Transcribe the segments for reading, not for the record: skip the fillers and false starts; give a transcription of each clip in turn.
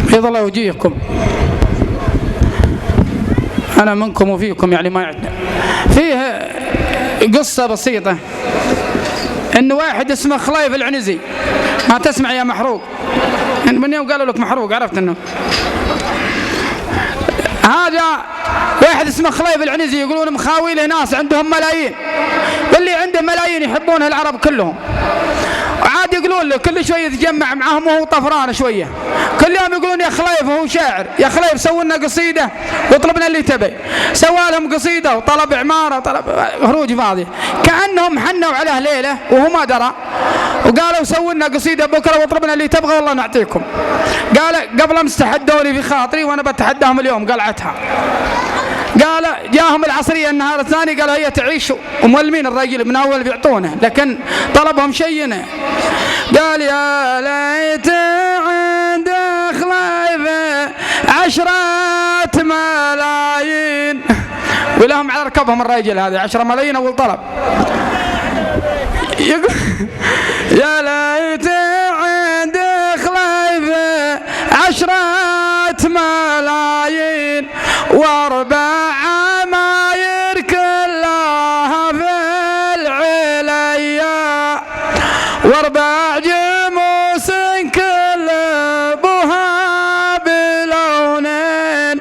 بيض الله وجيهكم. أنا منكم وفيكم يعني ما يعدنا. فيه قصة بسيطة إن واحد اسمه خليف العنزي، ما تسمع يا محروق؟ من يوم قالوا لك محروق عرفت إنه هذا واحد اسمه خليف العنزي، يقولون مخاوي له ناس عندهم ملايين، واللي عنده ملايين يحبونه العرب كلهم، وعاد يقولون له كل شويه يتجمع معهم وهو طفران شويه، كل يوم يقولون يا خليف وهو شاعر، يا خليف سووا لنا قصيده واطلبنا اللي تبي، سوى لهم قصيده وطلب عماره وطلب خروج فاضي، كانهم حنوا عليه ليله وهو ما درى، وقالوا سووا لنا قصيده بكره واطلبنا اللي تبغى والله نعطيكم. قال قبل امس تحدوني في خاطري وانا بتحداهم اليوم قلعتها. قال جاهم العصريه النهار الثاني قالوا هي تعيش ومولمين الراجل من اول بيعطونه، لكن طلبهم شينه. قال يا ليت عند خليفه 10 ملايين، ولهم على ركبهم الراجل هذا 10 ملايين اول طلب. يا ليت عند خليفه 10 ملايين واربع عماير كلها في العليا، واربع جموس كلبها بلونين،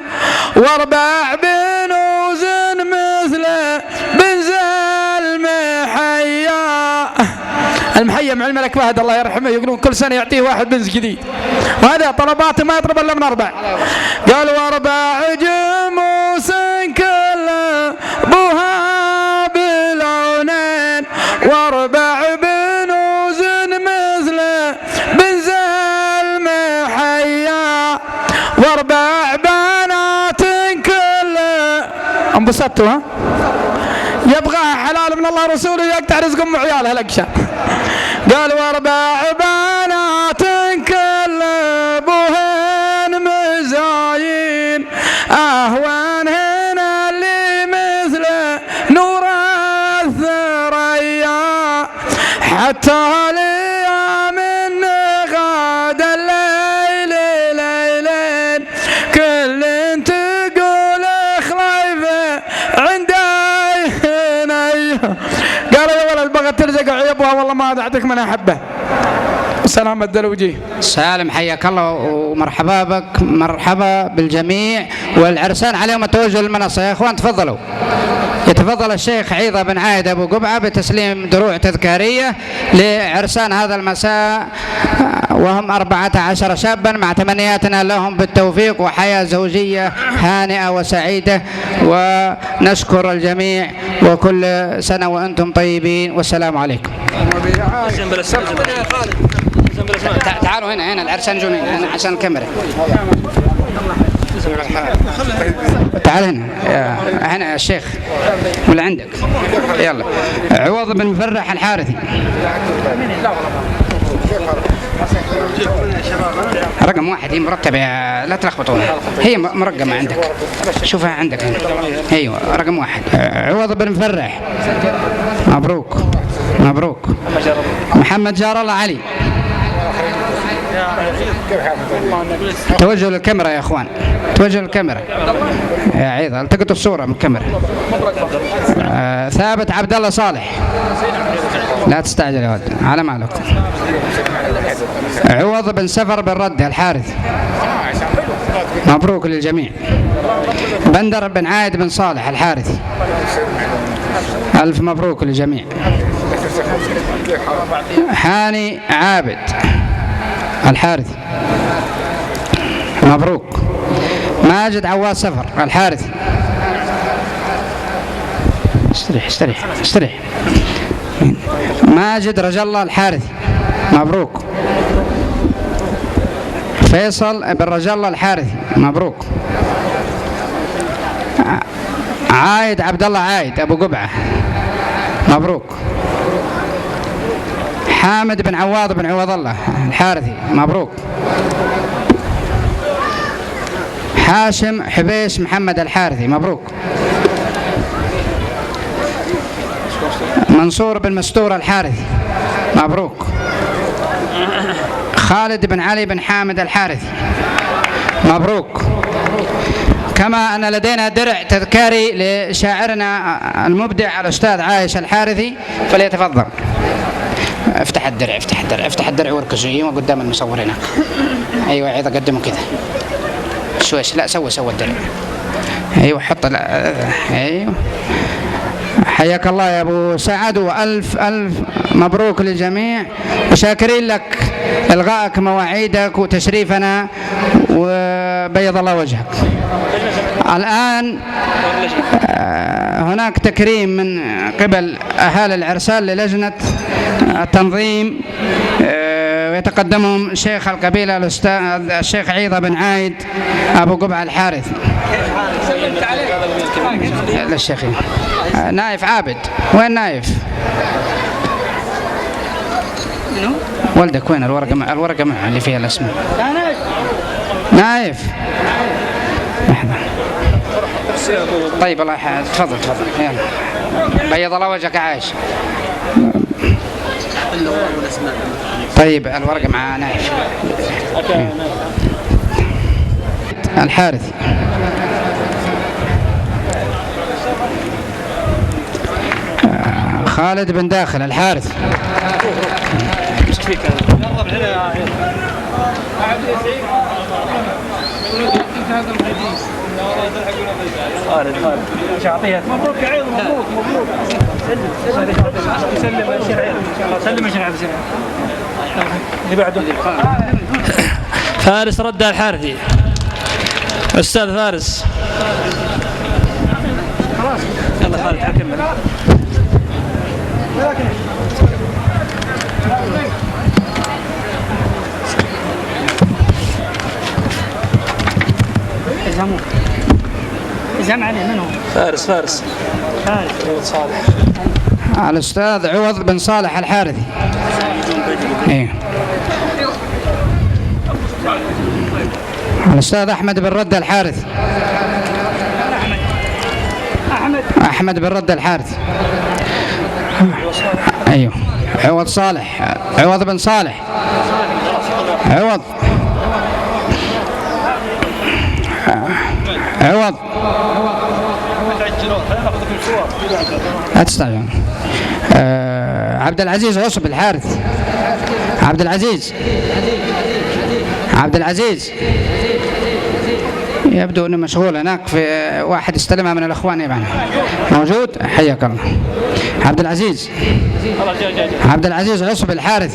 واربع بنوز مثل بنز المحيا. المحيا مع الملك فهد الله يرحمه يقولون كل سنه يعطيه واحد بنز جديد، وهذا طلباته ما يطلب الا من 4. قال واربع جموس كلبها بلونين، واربع بنوز مثل بنز المحيا، واربع بنات انبسطتوا ها؟ يبغاها حلال من الله رسوله يقطع رزقهم وعيالها الاقشى. قال واربع بنات كلبوهن مزاين، اهوانهن اللي مثل نور الثريا، حتى ليام غاد الليل ليلين، كل تقول خليفه عند عيني. قال يا ولد بغت ترزق عيبها والله ما اعطيك من احبه. سلام الدلوجي. سالم حياك الله ومرحبا بك، مرحبا بالجميع، والعرسان عليهم التوجه للمنصه. يا اخوان تفضلوا. يتفضل الشيخ عيضة بن عايد أبو قبعة بتسليم دروع تذكارية لعرسان هذا المساء، وهم 14 شابا، مع تمنياتنا لهم بالتوفيق وحياة زوجية هانئة وسعيدة، ونشكر الجميع وكل سنة وأنتم طيبين، والسلام عليكم. تعالوا هنا العرسان جونين هنا عشان الكاميرا. تعال هنا الشيخ ولا عندك؟ يلا. عوض بن مفرح الحارثي. رقم 1 هي مرتبة، لا تلخبطون، هي مرقمة عندك، شوفها عندك هنا. ايوه رقم 1 عوض بن مفرح. مبروك مبروك. محمد جار الله علي. توجهوا للكاميرا يا اخوان، توجهوا للكاميرا يا عيضة، التقطوا الصورة من الكاميرا. ثابت عبد الله صالح. لا تستعجل يا ولد على مالكم. عوض بن سفر بن رد الحارث. مبروك للجميع. بندر بن عايد بن صالح الحارثي. ألف مبروك للجميع. حاني عابد الحارثي. مبروك. ماجد عواد سفر الحارثي. استريح. ماجد رجا الله الحارثي. مبروك. فيصل بن رجا الله الحارثي. مبروك. عايد عبد الله عايد ابو قبعه. مبروك. حامد بن عواض بن عوض الله الحارثي. مبروك. حاشم حبيش محمد الحارثي. مبروك. منصور بن مستور الحارثي. مبروك. خالد بن علي بن حامد الحارثي. مبروك. كما أن لدينا درع تذكاري لشاعرنا المبدع الأستاذ عايش الحارثي، فليتفضل. افتح الدرع، افتح الدرع، افتح الدرع واركزوا ايوه قدام المصور هناك. ايوه عيد قدمه كذا شويش، لا سوى الدرع. ايوه حط ايوه. حياك الله يا ابو سعد، والف الف مبروك للجميع، وشاكرين لك الغائك مواعيدك وتشريفنا، وبيض الله وجهك. الان هناك تكريم من قبل اهالي العرسان للجنه التنظيم، ويتقدمهم شيخ القبيله الاستاذ الشيخ عيضة بن عايد ابو قبعه الحارث. لا الشيخ نايف عابد، وين نايف؟ ولدك وين؟ الورقه معه اللي فيها الاسماء. نايف طيب الله يحفظك، تفضل يلا. بيض الله وجهك عايش. طيب الورقه مع نايف الحارثي. خالد بن داخل الحارث. مبروك يا عيض، مبروك. سلم يا شيخ عيض ان شاء الله. سلم يا شيخ عيض. اللي بعده فارس رد الحارثي. استاذ فارس خلاص يلا خالد كمل. زعم عليه من هو؟ فارس صالح. الأستاذ عوض بن صالح الحارثي. إيه. الأستاذ أحمد بن رد الحارثي. أحمد بن رد الحارثي. أيوه. عوض صالح، عوض بن صالح، عوض لا تستعجلون. عبد العزيز عصب الحارث. عبد العزيز يبدو انه مشغول هناك، في واحد استلمها من الاخوان يبعنا. موجود؟ حياك الله. عبد العزيز عصب الحارث.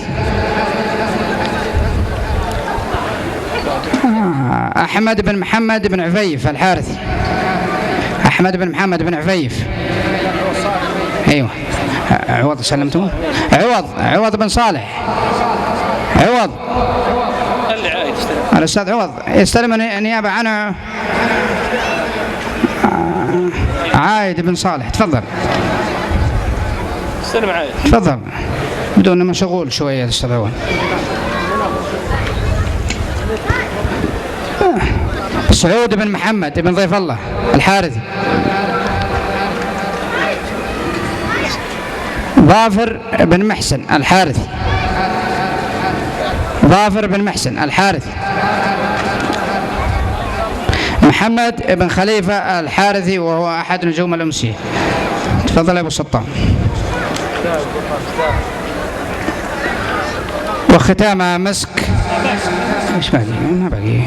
احمد بن محمد بن عفيف الحارثي. احمد بن محمد بن عفيف. ايوه. عوض سلمتوه. عوض بن صالح. عوض الاستاذ عوض يستلم النيابه عنه عايد بن صالح. تفضل استلم عايد. تفضل بدون انه مشغول شويه الاستاذ عوض. سعود بن محمد بن ضيف الله الحارثي. ظافر بن محسن الحارثي. محمد بن خليفة الحارثي وهو أحد نجوم الأمسية. تفضل يا أبو سلطان. وختامها مسك. ايش باقي؟ ما باقي.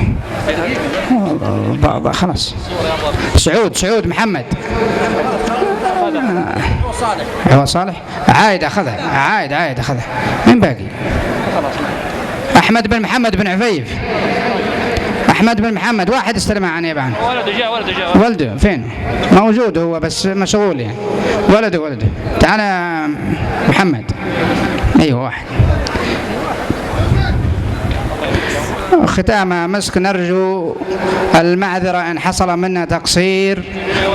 بعض خلاص. سعود محمد. صالح. عايد أخذها. مين باقي؟ أحمد بن محمد بن عفيف. أحمد بن محمد واحد استلمها عن يابان. ولده فين؟ موجود هو بس مشغول يعني. ولده تعال محمد. أيوه واحد. ختام مسك. نرجو المعذرة إن حصل منا تقصير،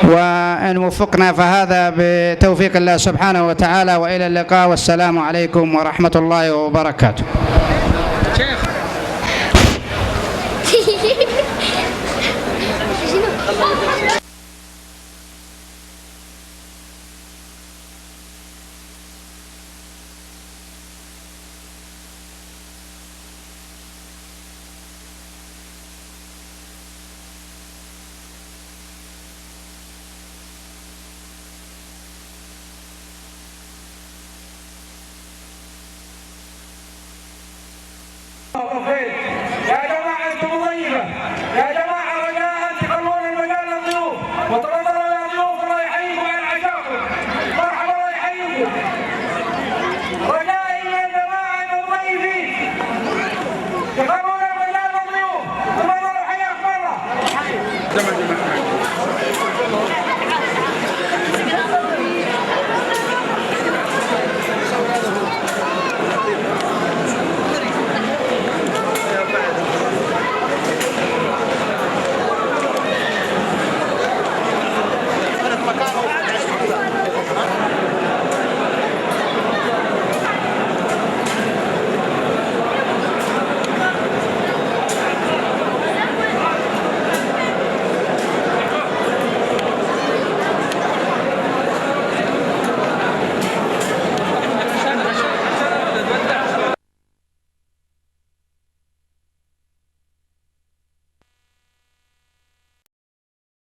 وإن وفقنا فهذا بتوفيق الله سبحانه وتعالى. وإلى اللقاء، والسلام عليكم ورحمة الله وبركاته. الله خير. يا جماعة انتم ضيفة، يا جماعة رجاء تخلون المجال للضيوف.